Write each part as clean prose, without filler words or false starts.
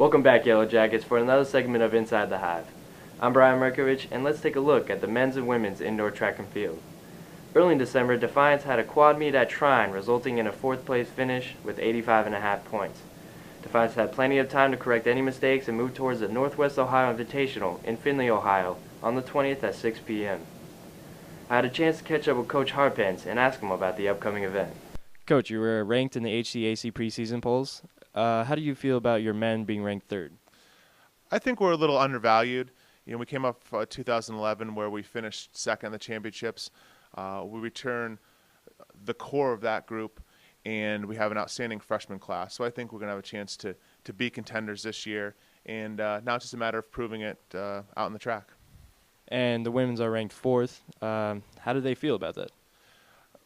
Welcome back, Yellow Jackets, for another segment of Inside the Hive. I'm Brian Mircovich, and let's take a look at the men's and women's indoor track and field. Early in December, Defiance had a quad meet at Trine, resulting in a fourth-place finish with 85.5 points. Defiance had plenty of time to correct any mistakes and move towards the Northwest Ohio Invitational in Findlay, Ohio, on the 20th at 6 p.m. I had a chance to catch up with Coach Harpence and ask him about the upcoming event. Coach, you were ranked in the HCAC preseason polls. How do you feel about your men being ranked third? I think we're a little undervalued. We came up 2011 where we finished second in the championships. We return the core of that group, and we have an outstanding freshman class. So I think we're going to have a chance to be contenders this year, and now it's just a matter of proving it out on the track. And the women's are ranked fourth. How do they feel about that?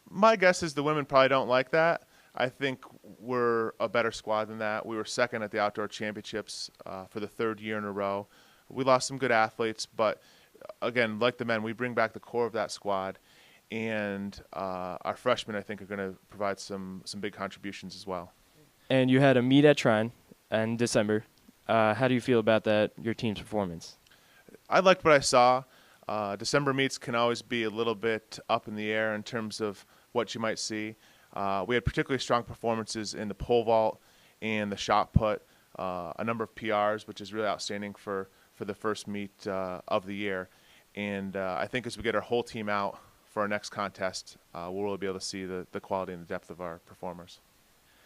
My guess is the women probably don't like that. I think we're a better squad than that. We were second at the outdoor championships for the third year in a row. We lost some good athletes, but again, like the men, we bring back the core of that squad, and our freshmen, I think, are going to provide some big contributions as well. And you had a meet at Trine in December. How do you feel about that, your team's performance? I liked what I saw. December meets can always be a little bit up in the air in terms of what you might see. We had particularly strong performances in the pole vault and the shot put, a number of PRs, which is really outstanding for the first meet of the year. And I think as we get our whole team out for our next contest, we'll really be able to see the quality and the depth of our performers.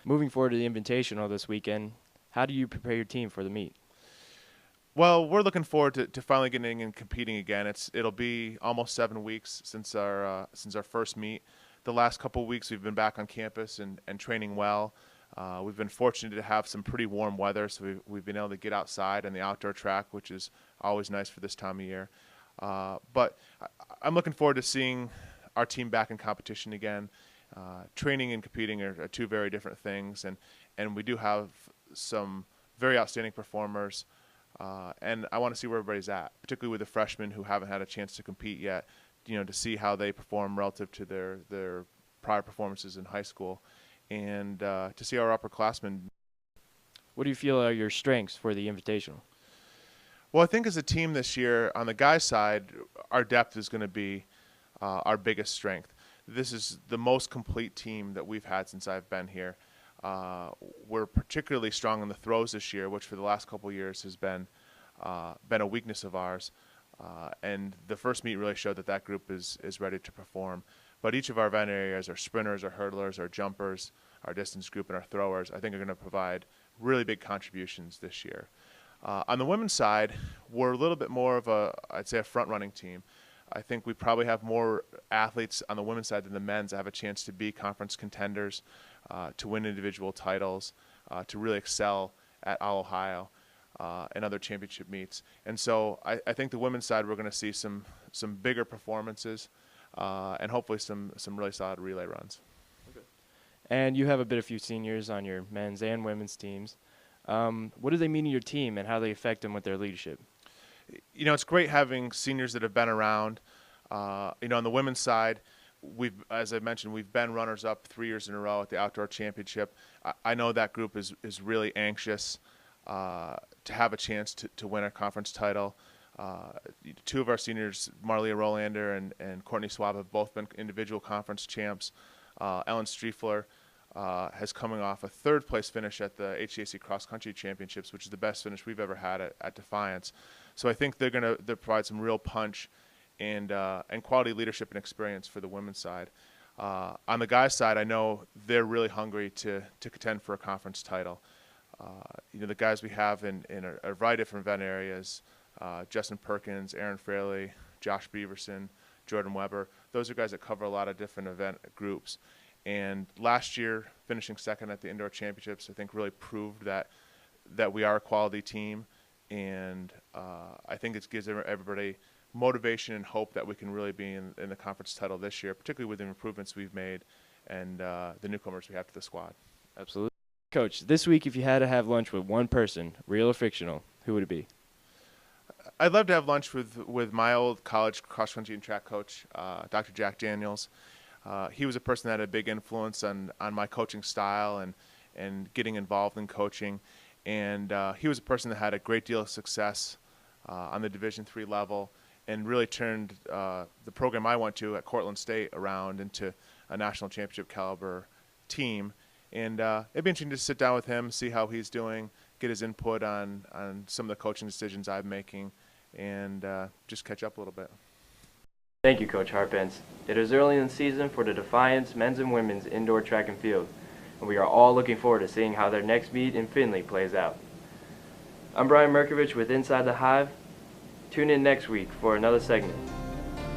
Moving forward to the Invitational this weekend, how do you prepare your team for the meet? Well, we're looking forward to finally getting and competing again. It'll be almost 7 weeks since our first meet. The last couple of weeks we've been back on campus and training well. We've been fortunate to have some pretty warm weather, so we've been able to get outside on the outdoor track, which is always nice for this time of year. But I'm looking forward to seeing our team back in competition again. Training and competing are two very different things, and we do have some very outstanding performers. And I want to see where everybody's at, particularly with the freshmen who haven't had a chance to compete yet, to see how they perform relative to their prior performances in high school, and to see our upperclassmen. What do you feel are your strengths for the Invitational? Well, I think as a team this year, on the guys' side, our depth is going to be our biggest strength. This is the most complete team that we've had since I've been here. We're particularly strong in the throws this year, which for the last couple of years has been a weakness of ours. And the first meet really showed that group is ready to perform. But each of our event areas, our sprinters, our hurdlers, our jumpers, our distance group, and our throwers, I think are going to provide really big contributions this year. On the women's side, we're a little bit more of I'd say a front-running team. I think we probably have more athletes on the women's side than the men's that have a chance to be conference contenders, to win individual titles, to really excel at All Ohio and other championship meets. And so I think the women's side, we're going to see some bigger performances and hopefully some really solid relay runs. Okay. And you have a few seniors on your men's and women's teams. What do they mean to your team, and how do they affect them with their leadership? It's great having seniors that have been around. On the women's side, as I mentioned, we've been runners-up 3 years in a row at the outdoor championship. I know that group is really anxious to have a chance to win a conference title. Two of our seniors, Marlia Rolander and Courtney Swab, have both been individual conference champs. Ellen Striefler has coming off a third-place finish at the HCAC Cross Country Championships, which is the best finish we've ever had at Defiance. So I think they'll provide some real punch and quality leadership and experience for the women's side. On the guys' side, I know they're really hungry to contend for a conference title. The guys we have in a variety of different event areas, Justin Perkins, Aaron Fraley, Josh Beaverson, Jordan Weber, those are guys that cover a lot of different event groups. And last year, finishing second at the indoor championships, I think really proved that we are a quality team. And I think it gives everybody motivation and hope that we can really be in the conference title this year, particularly with the improvements we've made and the newcomers we have to the squad. Absolutely. Coach, this week if you had to have lunch with one person, real or fictional, who would it be? I'd love to have lunch with my old college cross-country and track coach, Dr. Jack Daniels. He was a person that had a big influence on my coaching style and getting involved in coaching. and he was a person that had a great deal of success on the Division III level, and really turned the program I went to at Cortland State around into a national championship caliber team. And it'd be interesting to sit down with him, see how he's doing, get his input on some of the coaching decisions I'm making, and just catch up a little bit. Thank you, Coach Harpence. It is early in the season for the Defiance men's and women's indoor track and field, and we are all looking forward to seeing how their next meet in Findlay plays out. I'm Brian Mircovich with Inside the Hive. Tune in next week for another segment.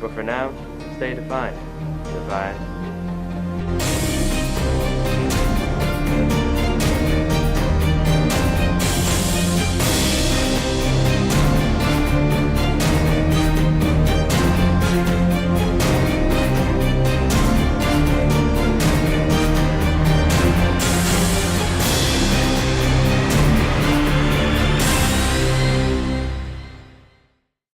But for now, stay defiant. Defiant.